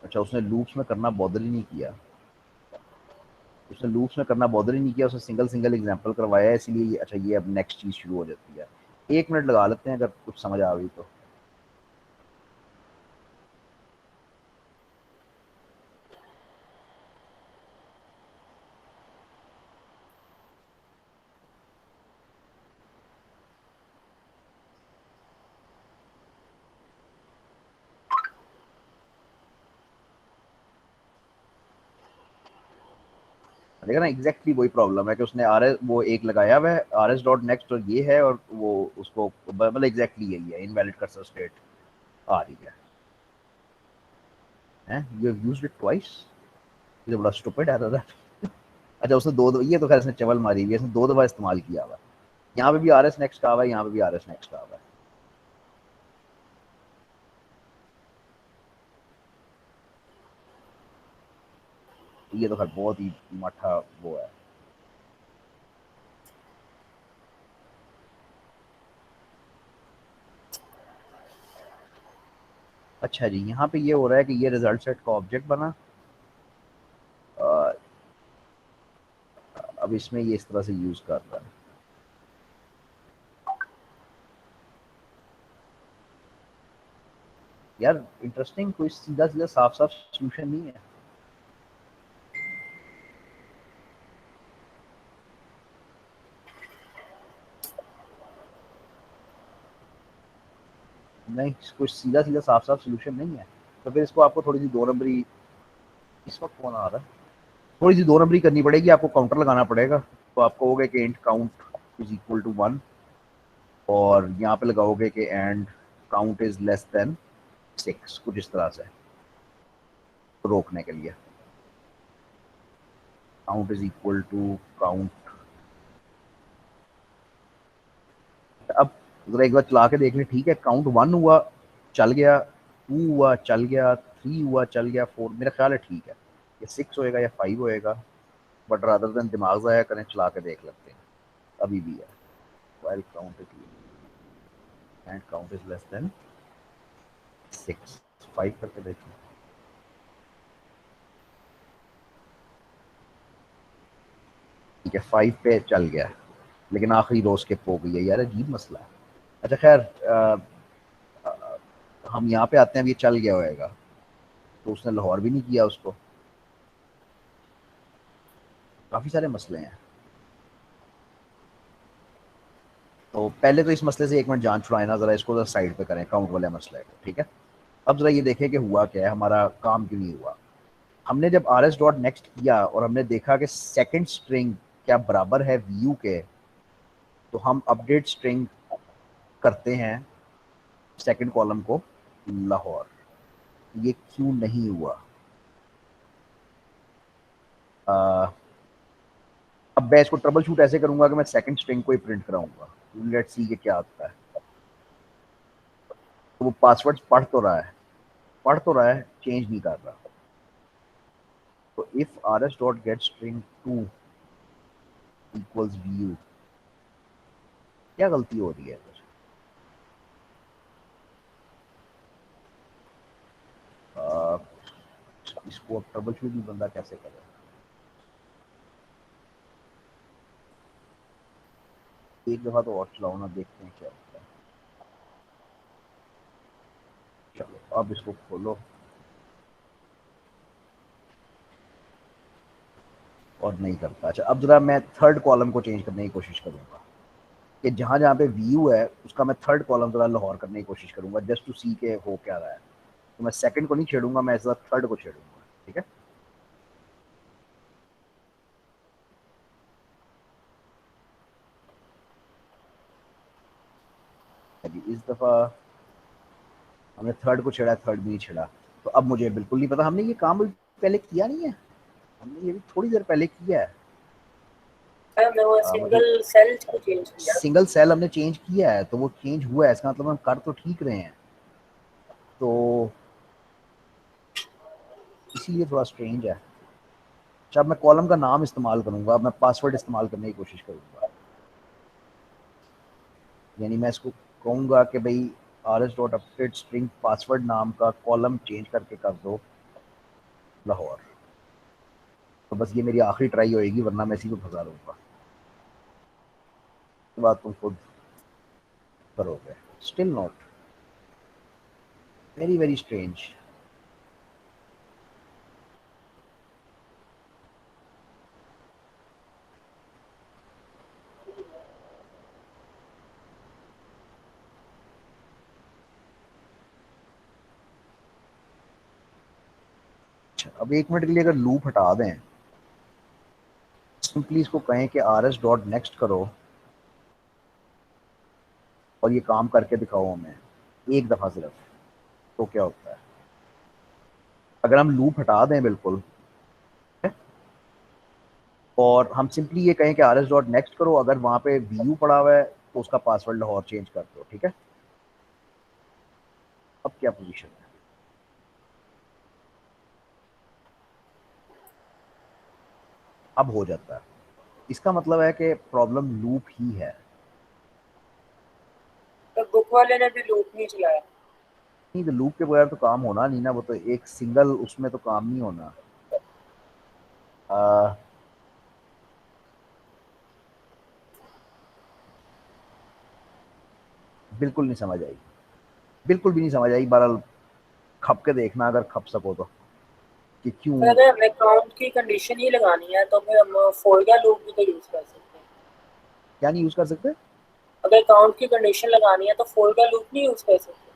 Speaker 1: अच्छा, उसने लूप्स में करना बॉदर ही नहीं किया, उसने लूप्स में करना बॉदर ही नहीं किया, उसने सिंगल सिंगल एग्जांपल करवाया, इसलिए अच्छा ये अब नेक्स्ट चीज शुरू हो जाती है। 1 मिनट लगा लेते हैं अगर कुछ समझ आ गई तो। देखा ना, एग्जैक्टली वही प्रॉब्लम है कि उसने आर एस वो एक लगाया हुआ है आर एस डॉट नेक्स्ट और ये है, और वो उसको मतलब एग्जैक्टली यही है, इनवैलिड कर्सर स्टेट आ रही है। You have used it twice, ये बड़ा स्टूपिड एरर है। अच्छा उसने दो ये तो खैर इसने चवल मारी हुई है, इसने दो दफा इस्तेमाल किया हुआ है। यहाँ पे भी आर एस नेक्स्ट का हुआ है, यहाँ पे भी आर एस नेक्स्ट का हुआ है। ये तो खैर बहुत ही मठा वो है। अच्छा जी, यहाँ पे ये हो रहा है कि ये रिजल्ट सेट का ऑब्जेक्ट बना। अब इसमें ये इस तरह से यूज कर रहा है। यार इंटरेस्टिंग, कोई सीधा सीधा साफ साफ सोल्यूशन नहीं है। नहीं, कोई सीधा सीधा साफ साफ सोल्यूशन नहीं है। तो फिर इसको आपको थोड़ी सी दो नंबरी, इस वक्त कौन आ रहा है, थोड़ी सी दो नंबरी करनी पड़ेगी, आपको काउंटर लगाना पड़ेगा। तो आप कहोगे कि int count is equal to 1, और यहाँ पे लगाओगे कि and count is less than 6, कुछ इस तरह से रोकने के लिए। Count is equal to count. अब जरा एक बार चला के देख लें, ठीक है काउंट 1 हुआ चल गया, 2 हुआ चल गया, 3 हुआ चल गया, 4 मेरा ख्याल है ठीक है। ये 6 होएगा या 5 होएगा, बट रादर देन दिमाग ज़ाया करें, चला के देख लेते हैं। अभी भी है, while count is and count is less than 6, 5 करके देखिए। ठीक है 5 पे चल गया, लेकिन आखिरी रो स्किप हो गई है यार, अजीब मसला है। अच्छा खैर हम यहाँ पे आते हैं, अब ये चल गया होएगा, तो उसने लाहौर भी नहीं किया उसको। काफ़ी सारे मसले हैं। तो पहले तो इस मसले से एक मिनट जान छुड़ाए ना, ज़रा इसको साइड पे करें काउंट वाले मसले को, ठीक है। अब ज़रा ये देखें कि हुआ क्या है, हमारा काम क्यों नहीं हुआ। हमने जब आर एस डॉट नेक्स्ट किया और हमने देखा कि सेकंड स्ट्रिंग क्या बराबर है व्यू के, तो हम अपडेट स्ट्रिंग करते हैं सेकंड कॉलम को लाहौर। ये क्यों नहीं हुआ? आ, अब मैं इसको ट्रबल शूट ऐसे करूंगा कि मैं सेकंड स्ट्रिंग को ही प्रिंट कराऊंगा। लेट्स सी ये क्या आता है। तो वो पासवर्ड पढ़ तो रहा है, चेंज नहीं कर रहा। तो if are S dot get string 2 equals view, क्या गलती हो रही है फिर? इसको अब ट्रबल शूट भी बंदा कैसे करे? एक दफा तो और चलाओ ना, देखते हैं क्या होता है। चलो अब इसको खोलो और नहीं करता। अच्छा अब जरा मैं थर्ड कॉलम को चेंज करने की कोशिश करूंगा, कि जहां जहां पे व्यू है उसका मैं थर्ड कॉलम जरा लाहौर करने की कोशिश करूंगा, जस्ट टू सी के हो क्या रहा है। तो मैं सेकंड को नहीं छेड़ूंगा, मैं ऐसा थर्ड को छेड़ूंगा, ठीक है। अभी इस दफा हमने थर्ड को छेड़ा, थर्ड भी नहीं छेड़ा। तो अब मुझे बिल्कुल नहीं पता, हमने ये काम अभी पहले किया नहीं है, हमने ये भी थोड़ी देर पहले किया है।
Speaker 3: हमने वो
Speaker 1: मुझे
Speaker 3: सिंगल सेल को चेंज किया।
Speaker 1: सिंगल सेल हमने चेंज किया है, तो वो चेंज हुआ है, इसका मतलब हम कर तो ठीक रहे हैं। तो इसीलिए थोड़ा स्ट्रेंज है। जब मैं कॉलम का नाम इस्तेमाल करूंगा, मैं पासवर्ड इस्तेमाल करने की कोशिश करूंगा। यानी मैं इसको कहूंगा कि भाई are S dot update string password नाम का कॉलम चेंज करके कर दो लाहौर। तो बस ये मेरी आखिरी ट्राई होएगी, वरना मैं इसी को फंसा लूंगा। बात तुम खुद करोगे। Still not, very very strange. अच्छा अब एक मिनट के लिए अगर लूप हटा दें, सिंपली इसको कहें कि rs.next करो और ये काम करके दिखाओ हमें एक दफ़ा सिर्फ, तो क्या होता है। अगर हम लूप हटा दें बिल्कुल और हम सिंपली ये कहें कि rs.next करो, अगर वहाँ पे vu पड़ा हुआ है तो उसका पासवर्ड लाहौर चेंज कर दो, ठीक है। अब क्या पोजीशन है, अब हो जाता है। इसका मतलब है कि प्रॉब्लम लूप ही है।
Speaker 3: तो बुक वाले ने भी लूप नहीं चलाया।
Speaker 1: नहीं तो लूप के बगैर तो काम होना नहीं ना, वो तो एक सिंगल उसमें तो काम नहीं होना। आ, बिल्कुल नहीं समझ आई, बिल्कुल भी नहीं समझ आई। बहरहाल खप के देखना अगर खप सको तो, कि
Speaker 3: तो
Speaker 1: क्यों।
Speaker 3: अगर हमें काउंट की कंडीशन ही लगानी है तो फिर हम फॉर का लूप भी तो यूज कर सकते हैं।
Speaker 1: क्या नहीं यूज कर सकते।
Speaker 3: अगर काउंट की कंडीशन लगानी है तो फॉर का लूप नहीं यूज कर सकते।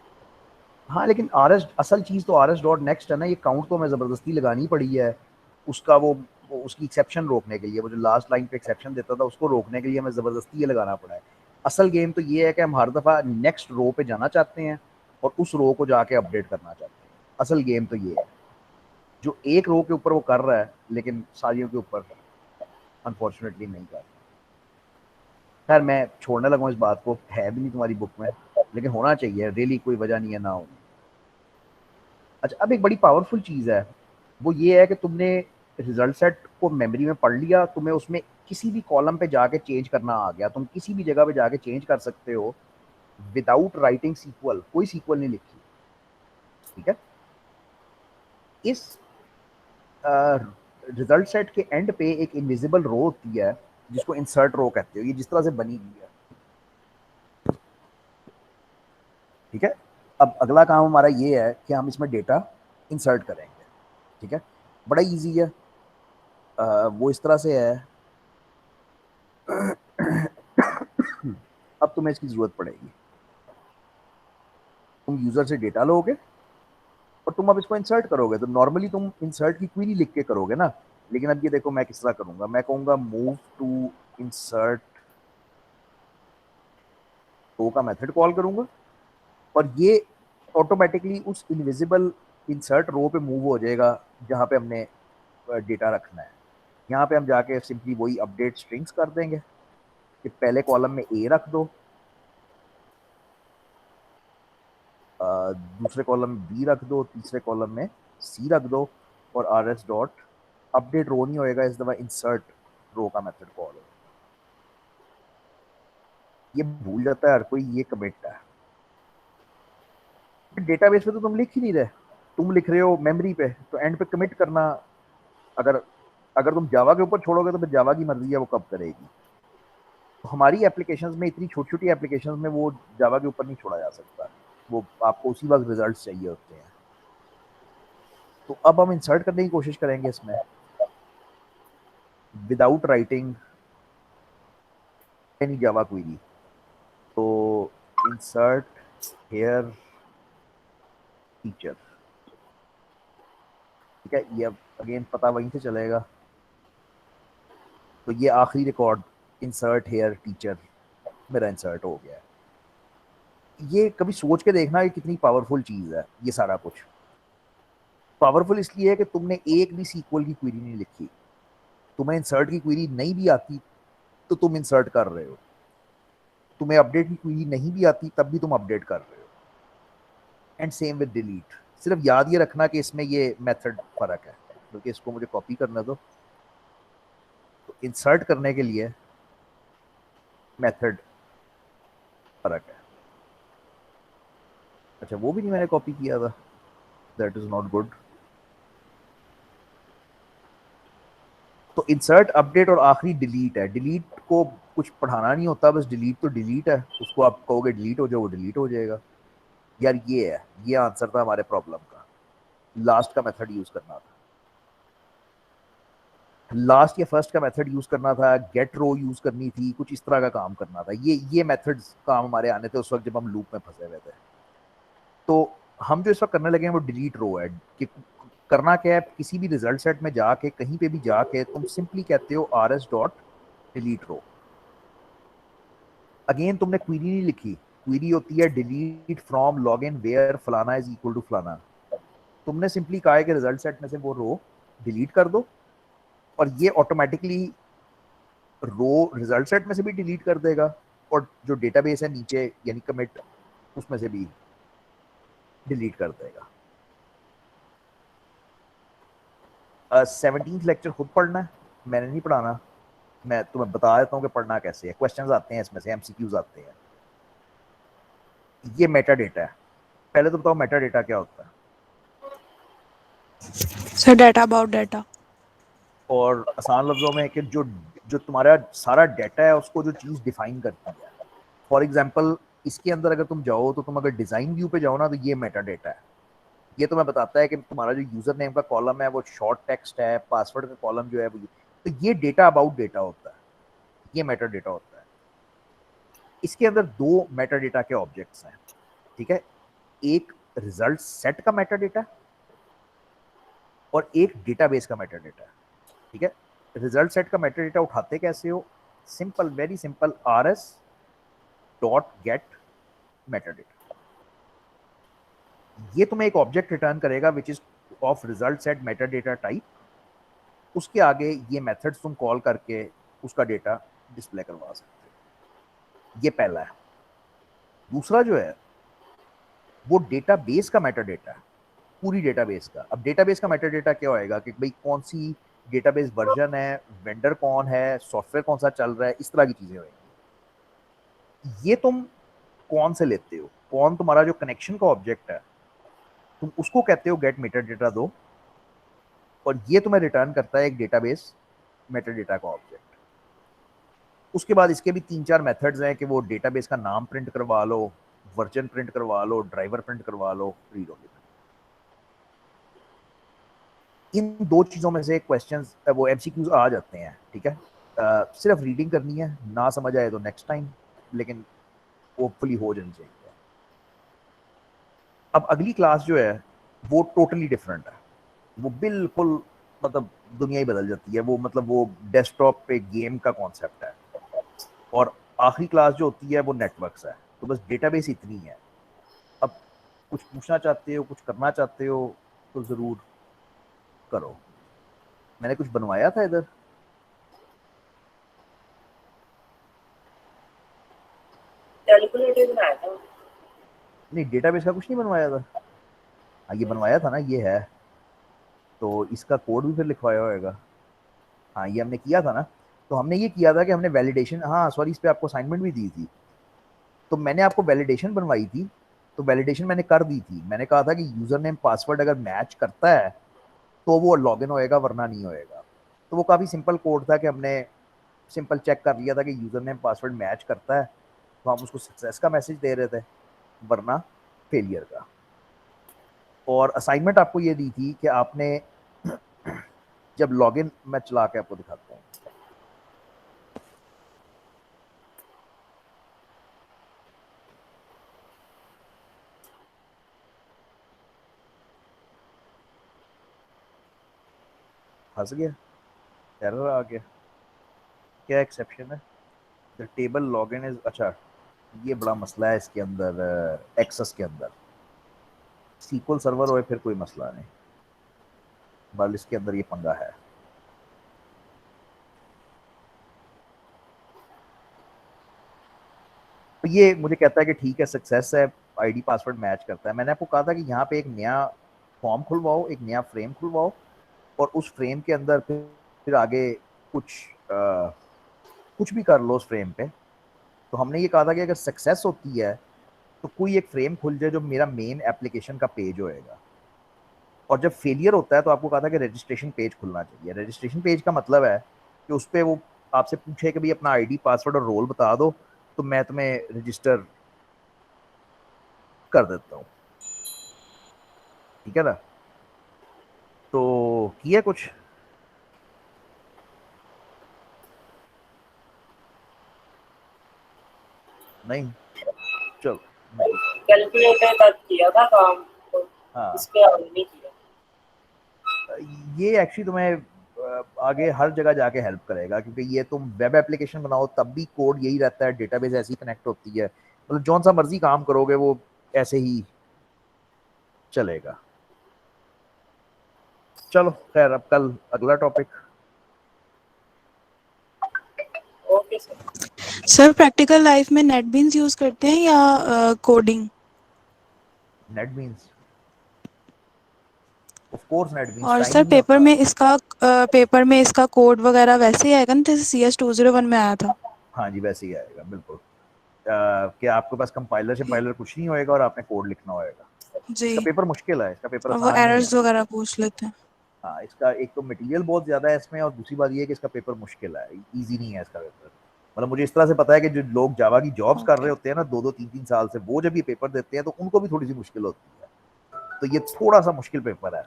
Speaker 1: हाँ लेकिन RS असल चीज़ तो rs.next है ना, ये काउंट तो हमें ज़बरदस्ती लगानी पड़ी है उसका, वो उसकी एक्सेप्शन रोकने के लिए, वो जो लास्ट लाइन पे एक्सेप्शन देता था उसको रोकने के लिए हमें ज़बरदस्ती ये लगाना पड़ा है। असल गेम तो ये है कि हम हर दफ़ा नेक्स्ट रो पे जाना चाहते हैं और उस रो को जाके अपडेट करना चाहते हैं। असल गेम तो ये है, जो एक रो के ऊपर वो कर रहा है लेकिन सारियों के ऊपर अनफॉर्चुनेटली नहीं कर रहा। खैर मैं छोड़ने लगा इस बात को, है भी नहीं तुम्हारी बुक में, लेकिन होना चाहिए, रियली कोई वजह नहीं है ना होने। अच्छा अब एक बड़ी पावरफुल चीज़ है, वो ये है कि तुमने रिजल्ट सेट को मेमोरी में पढ़ लिया, तुम्हें उसमें किसी भी कॉलम पे जाके चेंज करना आ गया, तुम किसी भी जगह पे जाके चेंज कर सकते हो विदाउट राइटिंग सीक्वल, कोई सीक्वल नहीं लिखी, ठीक है। इस रिजल्ट सेट के एंड पे एक इनविजिबल रो होती है जिसको इंसर्ट रो कहते हो, ये जिस तरह से बनी हुई है, ठीक है। अब अगला काम हमारा ये है कि हम इसमें डेटा इंसर्ट करेंगे, ठीक है। बड़ा इजी है, वो इस तरह से है। अब तुम्हें इसकी जरूरत पड़ेगी, तुम यूजर से डेटा लोगे और तुम अब इसको इंसर्ट करोगे, तो नॉर्मली तुम इंसर्ट की क्वेरी लिख के करोगे ना, लेकिन अब ये देखो मैं किस तरह करूंगा। मैं कहूंगा मूव टू इंसर्ट रो का मेथड कॉल करूंगा और ये ऑटोमेटिकली उस इनविजिबल इंसर्ट रो पे मूव हो जाएगा जहां पे हमने डेटा रखना है। यहाँ पे हम जाके सिंपली वही अपडेट स्ट्रिंग्स कर देंगे कि पहले कॉलम में ए रख दो, दूसरे कॉलम में बी रख दो, तीसरे कॉलम में सी रख दो और rs डॉट अपडेट रो नहीं होएगा, इस दफा इंसर्ट रो का मेथड कॉल होगा। ये भूल जाता है हर कोई, ये कमिट है। डेटाबेस पे तो तुम लिख ही नहीं रहे, तुम लिख रहे हो मेमोरी पे, तो एंड पे कमिट करना, अगर अगर तुम जावा के ऊपर छोड़ोगे तो फिर जावा की मर्जी है वो कब करेगी। तो हमारी एप्लीकेशंस में, इतनी छोटी छोटी एप्लीकेशंस में वो जावा के ऊपर नहीं छोड़ा जा सकता, वो आपको उसी वक्त रिजल्ट्स चाहिए होते हैं। तो अब हम इंसर्ट करने की कोशिश करेंगे इसमें विदाउट राइटिंग एनी जावा क्वेरी। तो इंसर्ट हेयर टीचर, ठीक है, ये अब अगेन पता वहीं से चलेगा। तो ये आखिरी रिकॉर्ड इंसर्ट हेयर टीचर मेरा इंसर्ट हो गया है। ये कभी सोच के देखना कि कितनी पावरफुल चीज़ है ये सारा कुछ। पावरफुल इसलिए है कि तुमने एक भी सीक्वल की क्वेरी नहीं लिखी, तुम्हें इंसर्ट की क्वेरी नहीं भी आती तो तुम इंसर्ट कर रहे हो, तुम्हें अपडेट की क्वेरी नहीं भी आती तब भी तुम अपडेट कर रहे हो। And same with delete. सिर्फ याद ये रखना कि इसमें ये मेथड फर्क है, क्योंकि इसको मुझे कॉपी करना दो। तो इंसर्ट करने के लिए मेथड फर्क है। अच्छा वो भी नहीं मैंने कॉपी किया था, दैट इज नॉट गुड। तो इंसर्ट, अपडेट और आखिरी डिलीट है। डिलीट को कुछ पढ़ाना नहीं होता, बस डिलीट तो डिलीट है, उसको आप कहोगे डिलीट हो जाए वो डिलीट हो जाएगा। यार ये है, ये आंसर था हमारे प्रॉब्लम का। लास्ट का मेथड यूज करना था, लास्ट या फर्स्ट का मेथड यूज करना था, गेट रो यूज करनी थी, कुछ इस तरह का काम करना था। ये मेथड्स काम हमारे आने थे उस वक्त जब हम लूप में फंसे हुए थे। तो हम जो इस वक्त करने लगे हैं वो डिलीट रो है, कि करना क्या है, किसी भी रिजल्ट सेट में जाके कहीं पे भी जाके तुम सिंपली कहते हो rs डॉट डिलीट रो। अगेन तुमने क्वेरी नहीं लिखी, क्वेरी होती है डिलीट फ्रॉम लॉगिन वेयर फलाना इज इक्वल टू फलाना। तुमने सिंपली कहा है कि रिजल्ट सेट में से वो रो डिलीट कर दो और ये ऑटोमेटिकली रो रिजल्ट सेट में से भी डिलीट कर देगा और जो डेटाबेस है नीचे यानी कमिट उसमें से भी डिलीट कर देगा। 17th लेक्चर खुद पढ़ना है, मैंने नहीं पढ़ाना, मैं तुम्हें बता देता हूँ कि पढ़ना कैसे है। क्वेश्चंस आते हैं इसमें से, एमसीक्यूज आते हैं। ये मेटा डेटा है, पहले तो बताओ मेटा डेटा क्या होता है।
Speaker 2: Sir data about data.
Speaker 1: और आसान लफ्जों में कि जो जो तुम्हारा सारा डाटा है उसको जो चीज़ डिफाइन करती है। फॉर एग्जांपल इसके अंदर अगर तुम जाओ तो तुम अगर डिज़ाइन व्यू पे जाओ ना तो ये मेटा डेटा है। ये तुम्हें बताता है कि तुम्हारा जो यूज़र नेम का कॉलम है वो शॉर्ट टेक्स्ट है, पासवर्ड का कॉलम जो है वो, तो ये डेटा अबाउट डेटा होता है, ये मेटा डेटा होता है। इसके अंदर दो मेटा डेटा के ऑब्जेक्ट्स हैं, ठीक है। एक रिजल्ट सेट का मेटा डेटा और एक डेटाबेस का मेटा डेटा, ठीक है। रिजल्ट सेट का मेटा डेटा उठाते कैसे हो, simple, very simple, rs dot gate Meta data. ये तुम्हें एक ऑब्जेक्ट रिटर्न करेगा which is of result set Meta data type. उसके आगे ये मेथड्स तुम कॉल करके उसका डेटा डिस्प्ले करवा सकते हो। ये पहला है। दूसरा जो है वो डेटाबेस का मेटा डेटा है, पूरी डेटाबेस का। अब डेटाबेस का मेटा डेटा क्या होएगा कि भाई कौन सी डेटाबेस वर्जन है, वेंडर कौन है, सॉफ्टवेयर कौन सा चल रहा है, इस तरह की चीजें होंगी। ये तुम कौन से लेते हो, कौन तुम्हारा जो कनेक्शन का ऑब्जेक्ट है तुम उसको कहते हो गेट मेटा डेटा दो, और ये तुम्हें रिटर्न करता है एक डेटाबेस मेटा डेटा का ऑब्जेक्ट। उसके बाद इसके भी 3-4 मेथड्स हैं कि वो डेटाबेस का नाम प्रिंट करवा लो, वर्जन प्रिंट करवा लो, ड्राइवर प्रिंट करवा लो, रीड ओनली। इन दो चीज़ों में से क्वेश्चंस वो एमसीक्यूज आ जाते हैं, ठीक है। सिर्फ रीडिंग करनी है, ना समझ आए तो नेक्स्ट टाइम, लेकिन होपफुली हो जानी चाहिए। अब अगली क्लास जो है वो टोटली डिफरेंट है, वो बिल्कुल मतलब दुनिया ही बदल जाती है। वो मतलब वो डेस्कटॉप पे गेम का कॉन्सेप्ट है। और आखिरी क्लास जो होती है वो नेटवर्क्स है। तो बस डेटाबेस इतनी है। अब कुछ पूछना चाहते हो, कुछ करना चाहते हो तो ज़रूर करो। मैंने कुछ बनवाया था इधर,
Speaker 3: कैलकुलेटर बनाया था।
Speaker 1: नहीं डेटाबेस का कुछ नहीं बनवाया था। हाँ ये बनवाया था ना, ये है, तो इसका कोड भी फिर लिखवाया होगा। हाँ ये हमने किया था ना। तो हमने ये किया था कि हमने वैलिडेशन, हाँ सॉरी, इस पे आपको असाइनमेंट भी दी थी। तो मैंने आपको वैलिडेशन बनवाई थी, तो वैलिडेशन मैंने कर दी थी। मैंने कहा था कि यूजर नेम पासवर्ड अगर मैच करता है तो वो लॉगिन होएगा, वरना नहीं होएगा। तो वो काफ़ी सिंपल कोड था कि हमने सिंपल चेक कर लिया था कि यूजर नेम पासवर्ड मैच करता है तो हम उसको सक्सेस का मैसेज दे रहे थे, वरना फेलियर का। और असाइनमेंट आपको ये दी थी कि आपने जब लॉगिन, मैं चला के आपको दिखाता हूँ। फंस गया, एरर आ गया, क्या एक्सेप्शन है, द टेबल लॉगिन इज, अच्छा ये बड़ा मसला है इसके अंदर। एक्सेस के अंदर सीक्वल सर्वर होए फिर कोई मसला नहीं, बल इसके अंदर ये पंगा है। तो ये मुझे कहता है कि ठीक है सक्सेस है, आईडी पासवर्ड मैच करता है। मैंने आपको कहा था कि यहाँ पे एक नया फॉर्म खुलवाओ, एक नया फ्रेम खुलवाओ, और उस फ्रेम के अंदर फिर आगे कुछ भी कर लो उस फ्रेम पे। तो हमने ये कहा था कि अगर सक्सेस होती है तो कोई एक फ्रेम खुल जाए जो मेरा मेन एप्लीकेशन का पेज होएगा, और जब फेलियर होता है तो आपको कहा था कि रजिस्ट्रेशन पेज खुलना चाहिए। रजिस्ट्रेशन पेज का मतलब है कि उस पर वो आपसे पूछे कि भाई अपना आईडी पासवर्ड और रोल बता दो, तो मैं तुम्हें रजिस्टर कर देता हूँ, ठीक है ना। तो किया कुछ नहीं, चलो मैं
Speaker 3: कैलकुलेटर तक किया था काम, तो
Speaker 1: हाँ
Speaker 3: इस पे और नहीं किया।
Speaker 1: ये एक्चुअली तुम्हें आगे हर जगह जाके हेल्प करेगा, क्योंकि ये तुम वेब एप्लीकेशन बनाओ तब भी कोड यही रहता है, डेटाबेस ऐसी कनेक्ट होती है, मतलब जौन सा मर्जी काम करोगे वो ऐसे ही चलेगा। चलो खैर, अब कल अगला topic.
Speaker 3: Okay sir.
Speaker 2: Sir practical life में नेटबीन्स यूज करते हैं या coding?
Speaker 1: NetBeans, of course NetBeans,
Speaker 2: और
Speaker 1: टाइम
Speaker 2: सर
Speaker 1: ही नहीं होता।
Speaker 2: पेपर में इसका कोड वगैरह वैसे ही आएगा ना जैसे CS201 में आया था?
Speaker 1: हाँ जी, वैसे ही आएगा बिल्कुल। कि आपके पास कंपाइलर
Speaker 2: ठीक।
Speaker 1: शंपाइलर कुछ नहीं होएगा और आपने कोड लिखना होएगा।
Speaker 2: जी।
Speaker 1: इसका पेपर मुश्किल है, इसका पेपर
Speaker 2: और वो
Speaker 1: आसान नहीं है।
Speaker 2: एरर्स वगैरह पूछ लेते हैं।
Speaker 1: हाँ, इसका एक तो मटेरियल बहुत ज़्यादा है इसमें, और दूसरी बात ये है कि इसका पेपर मुश्किल है, इजी नहीं है इसका पेपर। मतलब मुझे इस तरह से पता है कि जो लोग जावा की जॉब्स कर रहे
Speaker 2: ओके।
Speaker 1: होते हैं ना 2-2 3-3 साल से, वो जब ये पेपर देते हैं तो उनको भी थोड़ी सी मुश्किल होती है। तो ये थोड़ा सा मुश्किल पेपर है।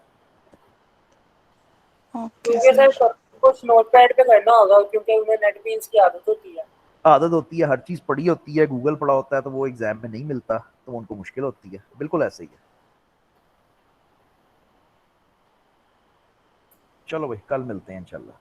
Speaker 2: ओके
Speaker 3: क्योंकि सर
Speaker 2: सर।
Speaker 3: सब कुछ नोटपैड पे करना होगा, क्योंकि उन्हें नेटबीन्स की आदत होती है।
Speaker 1: आदत होती है, हर चीज़ पड़ी होती है, गूगल पड़ा होता है, तो वो एग्जाम में नहीं मिलता, तो उनको मुश्किल होती है, बिल्कुल ऐसे ही है। चलो भाई, कल मिलते हैं इंशाल्लाह।